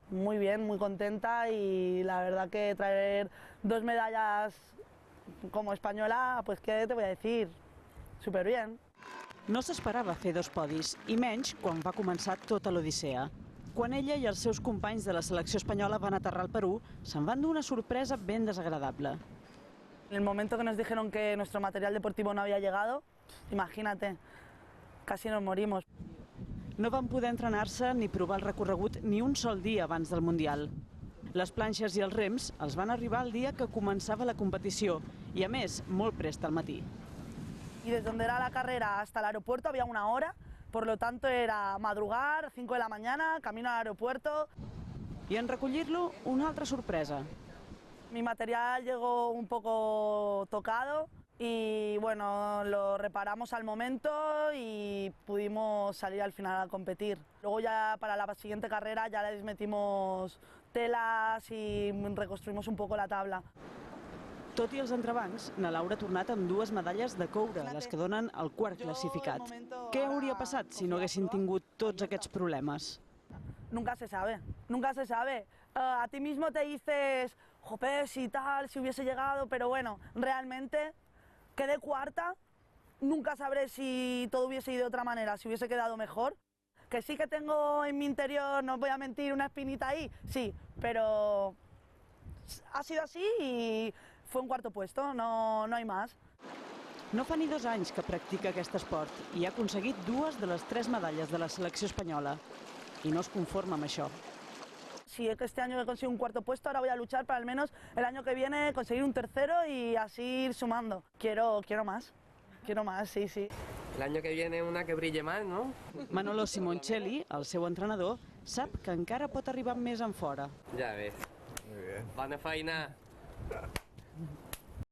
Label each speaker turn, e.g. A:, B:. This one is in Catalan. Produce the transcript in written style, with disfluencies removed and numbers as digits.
A: Muy bien, muy contenta y la verdad que traer 2 medallas como española, pues qué te voy a decir, súper bien.
B: No s'esperava fer 2 podis, i menys quan va començar tota l'odissea. Quan ella i els seus companys de la selecció espanyola van aterrar al Perú, se'n van dur una sorpresa ben desagradable.
A: En el momento que nos dijeron que nuestro material deportivo no había llegado, imagínate, casi nos morimos.
B: No van poder entrenar-se ni provar el recorregut ni un sol dia abans del Mundial. Les planxes i els rems els van arribar el dia que començava la competició i, a més, molt prest al matí.
A: Y desde donde era la carrera hasta el aeropuerto había 1 hora, por lo tanto era madrugar, 5 de la mañana, camino al aeropuerto.
B: I en recollir-lo, una altra sorpresa.
A: Mi material llegó un poco tocado y bueno, lo reparamos al momento y pudimos salir al final a competir. Luego ya para la siguiente carrera ya les metimos telas y reconstruimos un poco la tabla.
B: Tot i els entrebancs, na Laura ha tornat amb 2 medalles de coure, les que donen el quart classificat. Què hauria passat si no haguessin tingut tots aquests problemes?
A: Nunca se sabe, nunca se sabe. A ti mismo te dices, jope, si tal, si hubiese llegado, pero bueno, realmente quedé cuarta, nunca sabré si todo hubiese ido de otra manera, si hubiese quedado mejor. Que sí que tengo en mi interior, no os voy a mentir, una espinita ahí, sí, pero ha sido así y fue un cuarto puesto, no hay más.
B: No fa ni 2 anys que practica aquest esport i ha aconseguit 2 de les 3 medalles de la selecció espanyola. I no es conforma amb això.
A: Si este año he conseguido un cuarto puesto, ahora voy a luchar para al menos el año que viene conseguir un tercero y así ir sumando. Quiero más, sí, sí.
C: El año que viene una que brille más, ¿no?
B: Manolo Simoncelli, el seu entrenador, sap que encara pot arribar més en fora.
C: Ya ves.
D: Muy bien.
C: Bona feina.